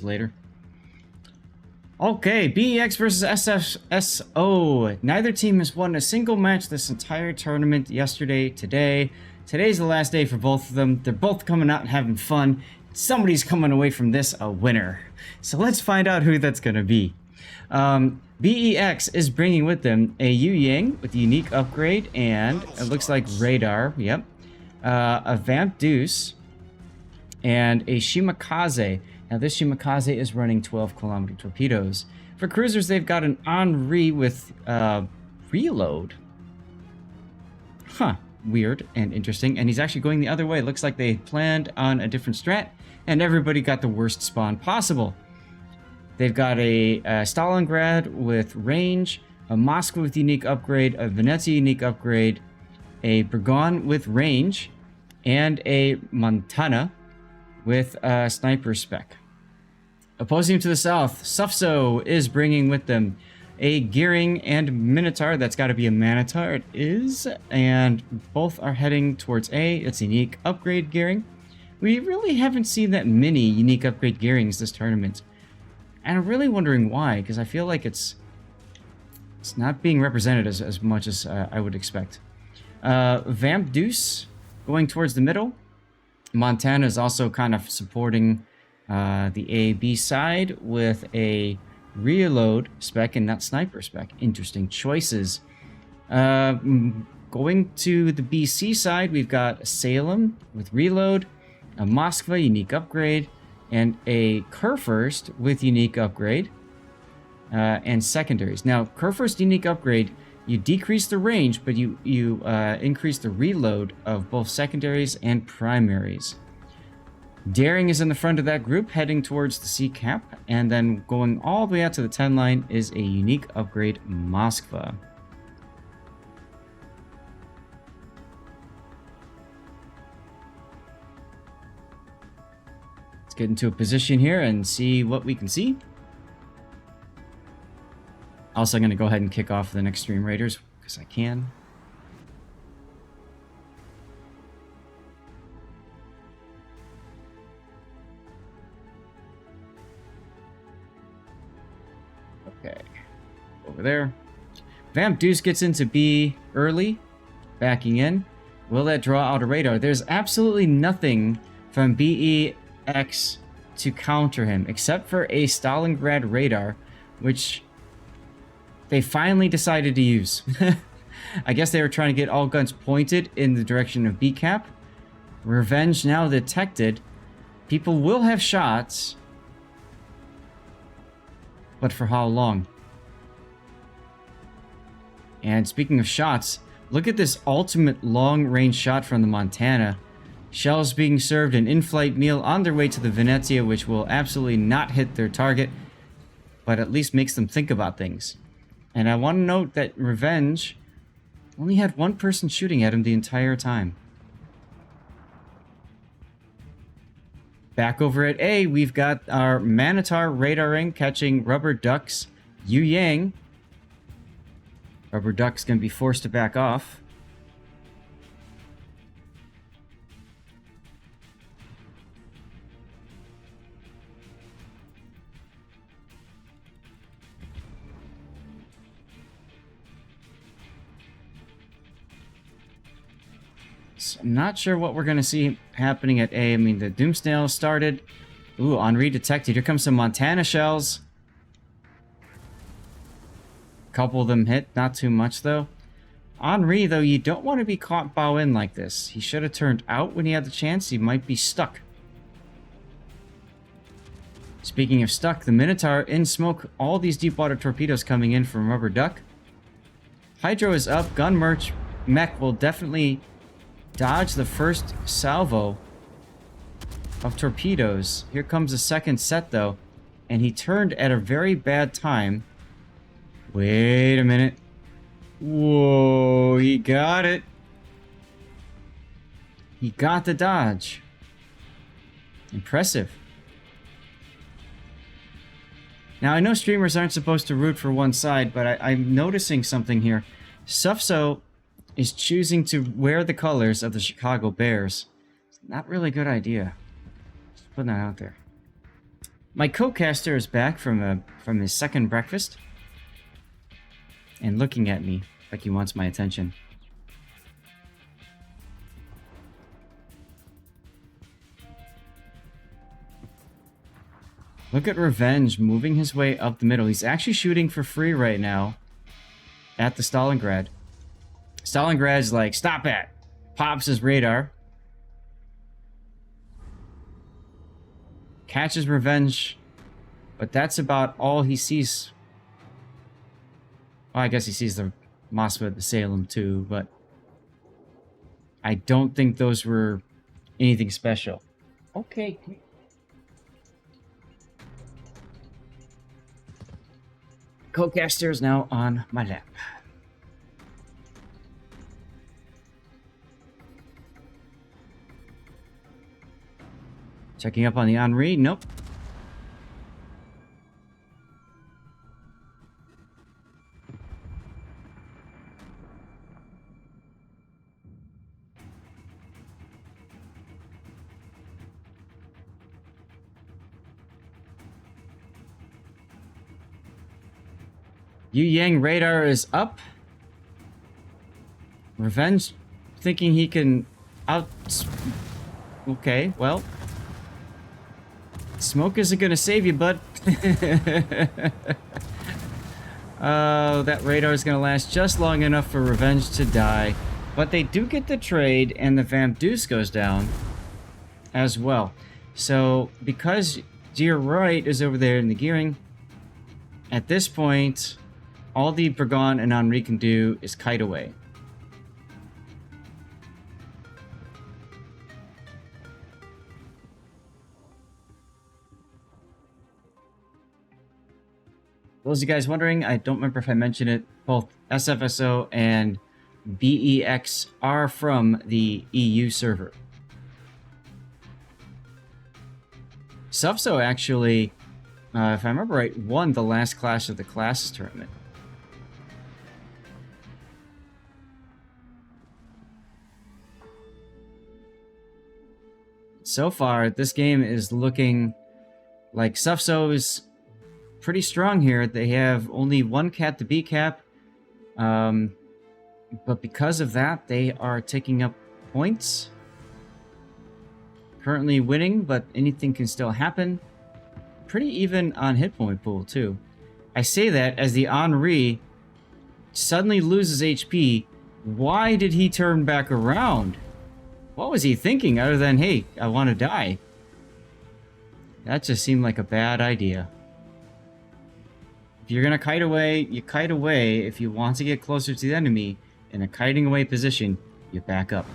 to later. Okay, BEX versus SFSO. Neither team has won a single match this entire tournament yesterday, today. Today's the last day for both of them. They're both coming out and having fun. Somebody's coming away from this a winner. So let's find out who that's going to be. BEX is bringing with them a Yu Yang with a unique upgrade and it looks like radar. Yep. A Vamp Deuce and a Shimakaze. Now this Shimakaze is running 12-kilometer torpedoes. For cruisers, they've got an Henri with reload. Huh. Weird and interesting. And he's actually going the other way. Looks like they planned on a different strat, and everybody got the worst spawn possible. They've got a Stalingrad with range, a Moscow with unique upgrade, a Venezia unique upgrade, a Burgon with range, and a Montana with a sniper spec. Opposing him to the south, SFSO is bringing with them a Gearing and Minotaur. That's got to be a Manitar. It is. And both are heading towards A. It's a unique upgrade Gearing. We really haven't seen that many unique upgrade Gearings this tournament. And I'm really wondering why, because I feel like it's not being represented as much as I would expect. Vamp Deuce going towards the middle. Montana is also kind of supporting the A-B side with a reload spec and not sniper spec. Interesting choices. Going to the BC side, we've got Salem with reload, a Moskva unique upgrade, and a Kurfürst with unique upgrade and secondaries. Now, Kurfürst unique upgrade, you decrease the range, but you increase the reload of both secondaries and primaries. Daring is in the front of that group, heading towards the C cap, and then going all the way out to the 10 line is a unique upgrade Moskva. Let's get into a position here and see what we can see. Also, I'm going to go ahead and kick off the next Stream Raiders, because I can. Okay, over there. Vamp Deuce gets into B early, backing in. Will that draw out a radar? There's absolutely nothing from BEX to counter him, except for a Stalingrad radar, which they finally decided to use. I guess they were trying to get all guns pointed in the direction of B cap. Revenge now detected. People will have shots. But for how long? And speaking of shots, look at this ultimate long-range shot from the Montana. Shells being served an in-flight meal on their way to the Venezia, which will absolutely not hit their target, but at least makes them think about things. And I want to note that Revenge only had one person shooting at him the entire time. Back over at A, we've got our Manitar radaring catching Rubber Duck's Yu Yang. Rubber Duck's going to be forced to back off. So I'm not sure what we're going to see happening at A. I mean, the Doomsnail started. Ooh, Henri detected. Here comes some Montana shells. A couple of them hit. Not too much, though. Henri, though, you don't want to be caught bow in like this. He should have turned out when he had the chance. He might be stuck. Speaking of stuck, the Minotaur in smoke. All these deep water torpedoes coming in from Rubber Duck. Hydro is up. Gun mech will definitely dodge the first salvo of torpedoes. Here comes the second set, though. And he turned at a very bad time. Wait a minute. Whoa, he got it. He got the dodge. Impressive. Now, I know streamers aren't supposed to root for one side, but I'm noticing something here. SFSO is choosing to wear the colors of the Chicago Bears. It's not really a good idea. Just putting that out there. My co-caster is back from his second breakfast and looking at me like he wants my attention. Look at Revenge moving his way up the middle. He's actually shooting for free right now at the Stalingrad. Stalingrad's like, stop it! Pops his radar. Catches Revenge. But that's about all he sees. Well, I guess he sees the Moskva at the Salem too, but I don't think those were anything special. Okay. Co-caster is now on my lap. Checking up on the Henri. Nope. Yu Yang radar is up. Revenge thinking he can out... Okay, well... Smoke isn't gonna save you, bud. Oh, that radar is gonna last just long enough for Revenge to die. But they do get the trade, and the Vamp Deuce goes down as well. So, because Dear Right is over there in the gearing, at this point, all the Burgon and Henri can do is kite away. Those of you guys wondering, I don't remember if I mentioned it, both SFSO and BEX are from the EU server. SFSO actually, if I remember right, won the last Clash of the Classes tournament. So far, this game is looking like SFSO is pretty strong here. They have only one cap to beat cap. But because of that, they are taking up points. Currently winning, but anything can still happen. Pretty even on hit point pool, too. I say that as the Henri suddenly loses HP. Why did he turn back around? What was he thinking other than, hey, I want to die? That just seemed like a bad idea. If you're going to kite away, you kite away. If you want to get closer to the enemy in a kiting away position, you back up.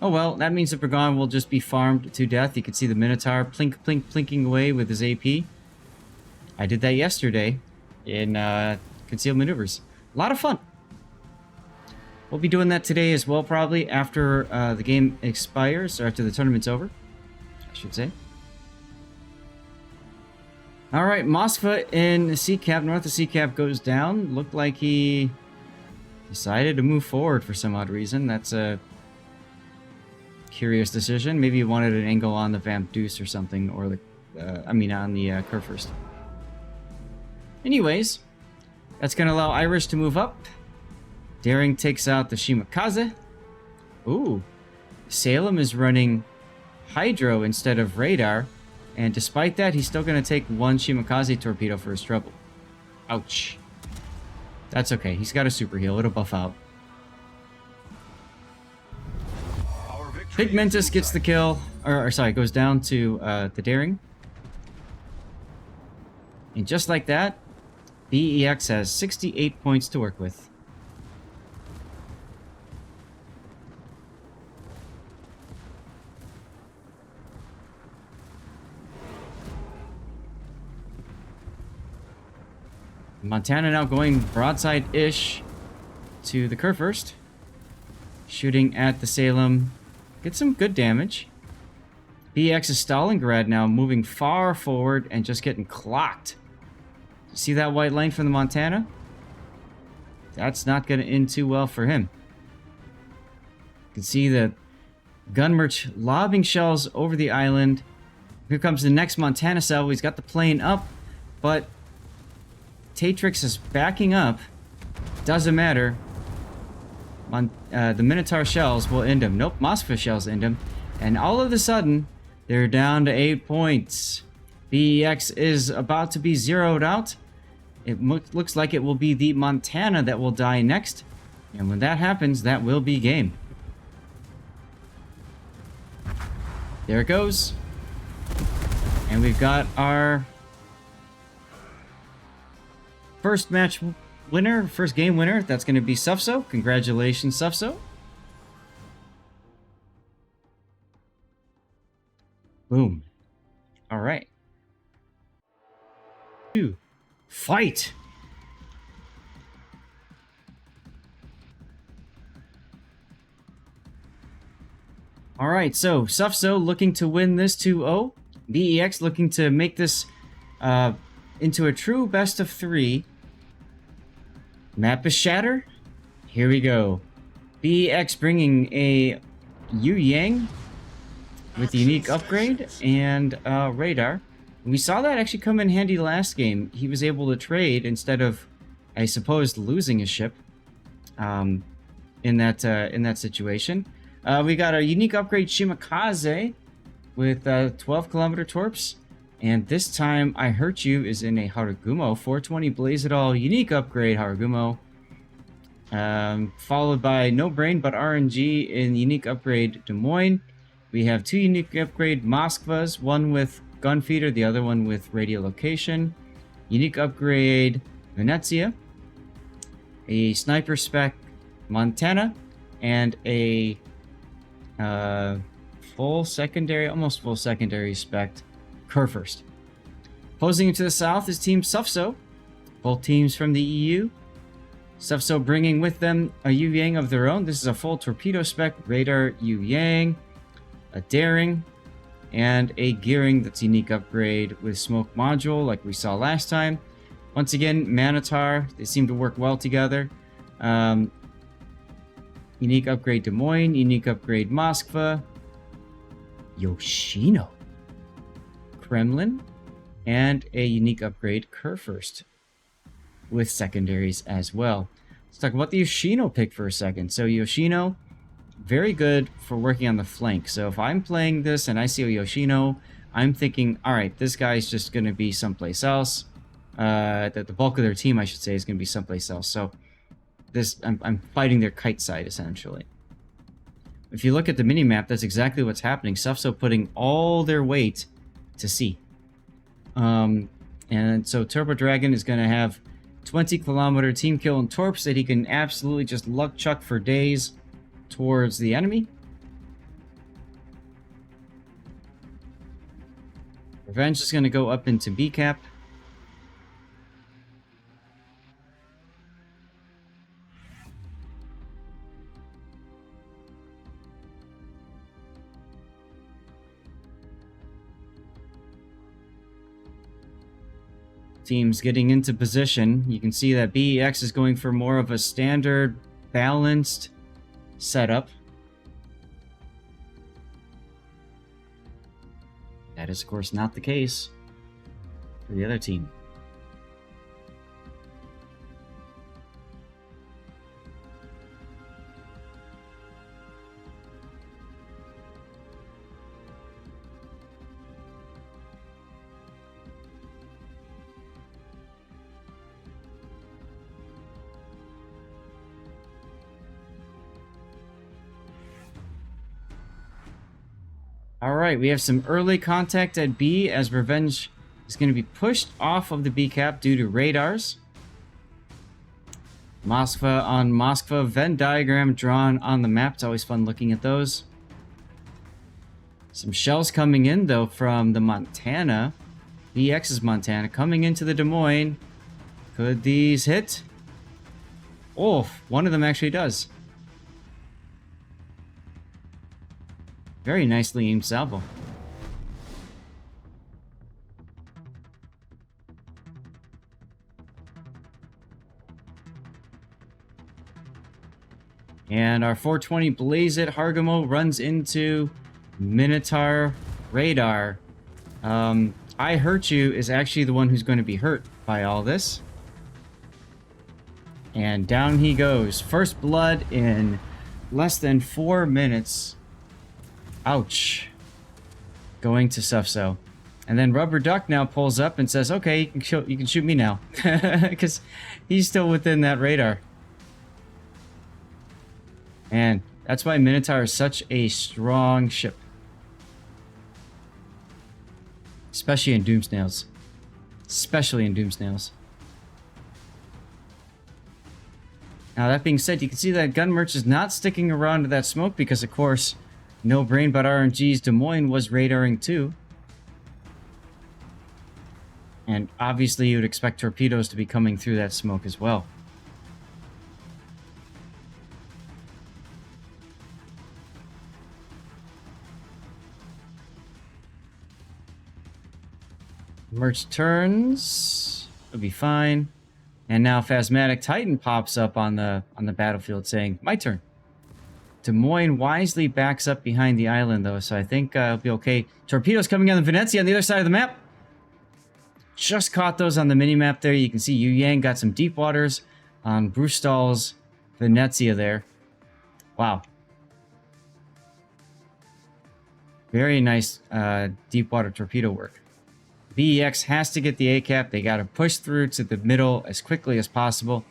Oh well, that means the Burgon will just be farmed to death. You can see the Minotaur plink, plink, plinking away with his AP. I did that yesterday in Concealed Maneuvers. A lot of fun. We'll be doing that today as well, probably after the game expires, or after the tournament's over, I should say. Alright, Moskva in C-Cap, north of C-Cap goes down. Looked like he decided to move forward for some odd reason. That's a curious decision. Maybe he wanted an angle on the Vamp Deuce or something, or the, on the Kurfürst. Anyways, that's going to allow Irish to move up. Daring takes out the Shimakaze. Ooh. Salem is running Hydro instead of Radar. And despite that, he's still going to take one Shimakaze torpedo for his trouble. Ouch. That's okay. He's got a super heal. It'll buff out. Pigmentus gets the kill. Or sorry, goes down to the Daring. And just like that, BEX has 68 points to work with. Montana now going broadside-ish to the Kurfürst. Shooting at the Salem. Gets some good damage. BX's Stalingrad now moving far forward and just getting clocked. See that white line from the Montana? That's not going to end too well for him. You can see the Gunmerch lobbing shells over the island. Here comes the next Montana cell. He's got the plane up, but Tatrix is backing up. Doesn't matter. The Minotaur shells will end him. Nope, Moskva shells end him. And all of a sudden, they're down to 8 points. BEX is about to be zeroed out. It looks like it will be the Montana that will die next. And when that happens, that will be game. There it goes. And we've got our first match winner, first game winner. That's going to be SFSO. Congratulations, SFSO. Boom. All right. Fight. All right, so SFSO looking to win this 2-0. BEX looking to make this into a true best of 3. Map is Shatter. Here we go. BEX bringing a Yu Yang with unique upgrade and radar. We saw that actually come in handy last game. He was able to trade instead of, I suppose, losing a ship in that situation. We got a unique upgrade Shimakaze with 12-kilometer torps. And this time, I Hurt You is in a Harugumo. 420 Blaze It All unique upgrade Harugumo. Followed by No Brain but RNG in unique upgrade Des Moines. We have 2 unique upgrade Moskvas, one with gun feeder, the other one with radiolocation. Unique upgrade Venezia. A sniper spec Montana. And a full secondary, almost full secondary spec Kurfürst. Opposing to the south is Team SFSO. Both teams from the EU. SFSO bringing with them a Yu Yang of their own. This is a full torpedo spec radar Yu Yang. A Daring, and a Gearing that's unique upgrade with smoke module like we saw last time. Once again, Minotaur, they seem to work well together. Unique upgrade Des Moines, unique upgrade Moskva, Yoshino, Kremlin, and a unique upgrade Kurfürst with secondaries as well. Let's talk about the Yoshino pick for a second. So Yoshino, very good for working on the flank. So if I'm playing this and I see a Yoshino, I'm thinking, all right, this guy's just going to be someplace else. That the bulk of their team, I should say, is going to be someplace else. So this, I'm fighting their kite side, essentially. If you look at the mini-map, that's exactly what's happening. SFSO putting all their weight to sea. And so Turbo Dragon is going to have 20-kilometer team kill and torps that he can absolutely just luck chuck for days towards the enemy. Revenge is going to go up into B cap. Teams getting into position. You can see that BEX is going for more of a standard, balanced setup. That is, of course, not the case for the other team. Alright, we have some early contact at B as Revenge is going to be pushed off of the B cap due to radars. Moskva on Moskva, Venn diagram drawn on the map. It's always fun looking at those. Some shells coming in though from the Montana. BX's Montana coming into the Des Moines. Could these hit? Oh, one of them actually does. Very nicely aimed salvo. And our 420 Blaze It Hargamo runs into Minotaur radar. I hurt you is actually the one who's going to be hurt by all this. And down he goes. First blood in less than 4 minutes. Ouch. Going to SFSO. And then Rubber Duck now pulls up and says, okay, you can shoot me now. Because he's still within that radar. And that's why Minotaur is such a strong ship. Especially in Doomsnails. Especially in Doomsnails. Now, that being said, you can see that Gun Merch is not sticking around to that smoke because, of course, No Brain But RNG's Des Moines was radaring too. And obviously, you would expect torpedoes to be coming through that smoke as well. Merch turns. It'll be fine. And now Phasmatic Titan pops up on the battlefield saying, my turn. Des Moines wisely backs up behind the island, though, so I think it'll be okay. Torpedoes coming on the Venezia on the other side of the map. Just caught those on the mini-map there. You can see Yu Yang got some deep waters on Brustal's Venezia there. Wow. Very nice deep water torpedo work. BEX has to get the A-cap. They got to push through to the middle as quickly as possible,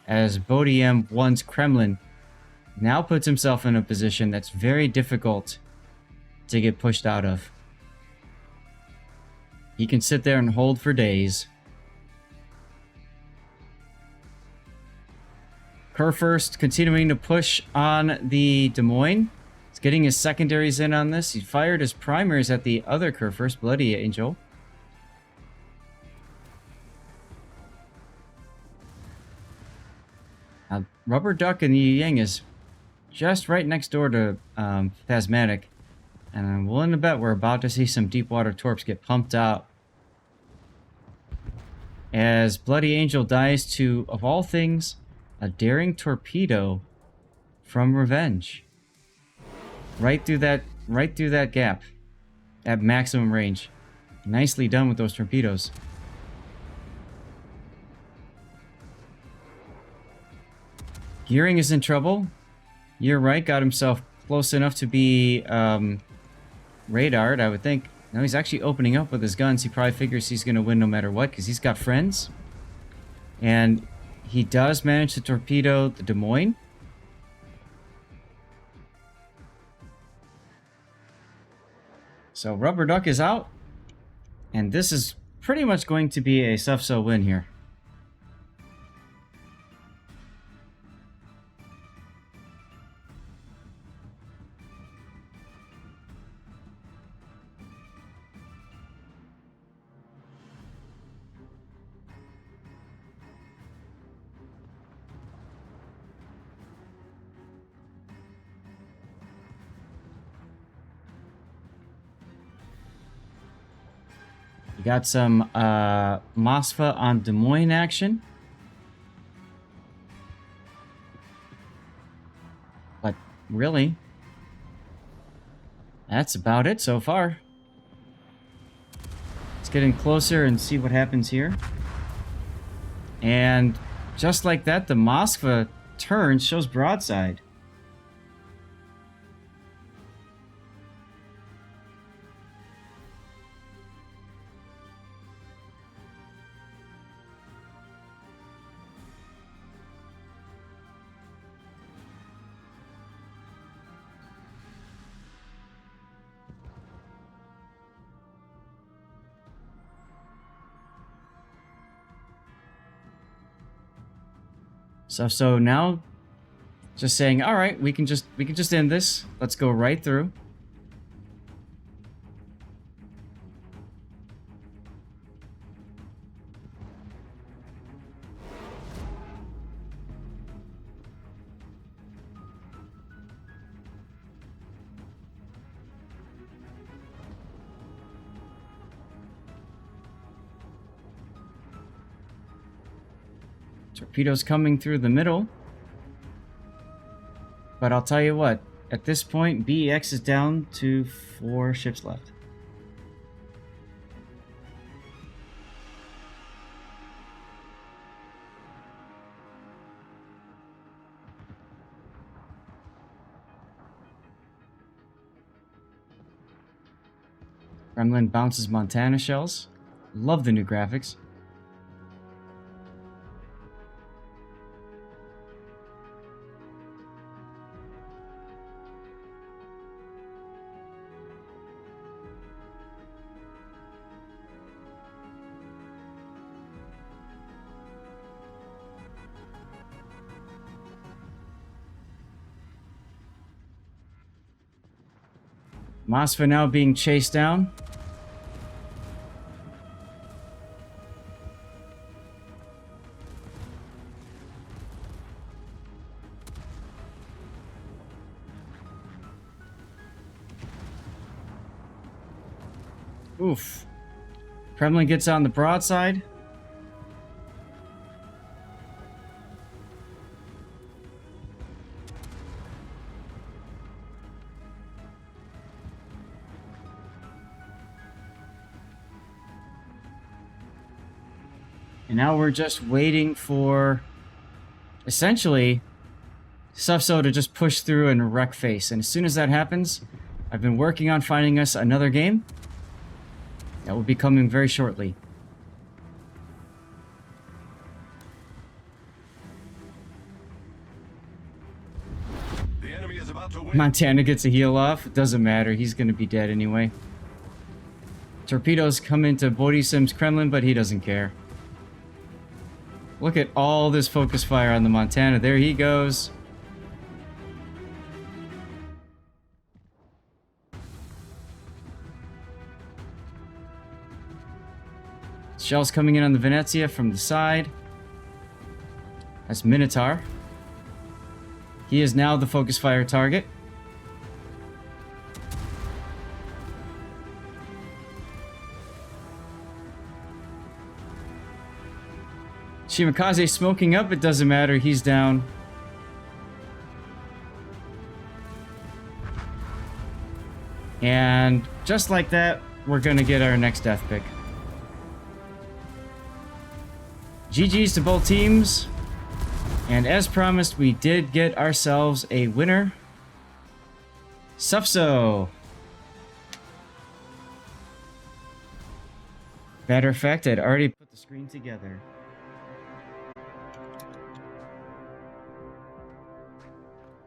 as Bodiem one's Kremlin now puts himself in a position that's very difficult to get pushed out of. He can sit there and hold for days. Kurfürst continuing to push on the Des Moines. He's getting his secondaries in on this. He fired his primaries at the other Kurfürst, Bloody Angel. Now, Rubber Duck and Yu Yang is just right next door to Phasmatic. And I'm willing to bet we're about to see some deep water torps get pumped out. As Bloody Angel dies to, of all things, a daring torpedo from Revenge. Right through that gap. At maximum range. Nicely done with those torpedoes. Gearing is in trouble. You're right, got himself close enough to be radared, I would think. No, he's actually opening up with his guns. He probably figures he's going to win no matter what, because he's got friends. And he does manage to torpedo the Des Moines. So Rubber Duck is out. And this is pretty much going to be a SFSO win here. Got some Mosfa on Des Moines action. But really, that's about it so far. Let's get in closer and see what happens here. And just like that, the Moskva turn shows broadside. So now, just saying, all right, we can just end this. Let's go right through. Torpedoes coming through the middle. But I'll tell you what, at this point, BEX is down to 4 ships left. Kremlin bounces Montana shells. Love the new graphics. Mosfa now being chased down. Oof. Kremlin gets on the broadside. And now we're just waiting for, essentially, SFSO to just push through and wreck face. And as soon as that happens, I've been working on finding us another game. That will be coming very shortly. The enemy is about to win. Montana gets a heal off. It doesn't matter. He's going to be dead anyway. Torpedoes come into Borisim's Kremlin, but he doesn't care. Look at all this focus fire on the Montana. There he goes. Shells coming in on the Venezia from the side. That's Minotaur. He is now the focus fire target. Shimakaze smoking up, it doesn't matter, he's down. And just like that, we're gonna get our next death pick. GG's to both teams. And as promised, we did get ourselves a winner. SFSO. Matter of fact, I'd already put the screen together.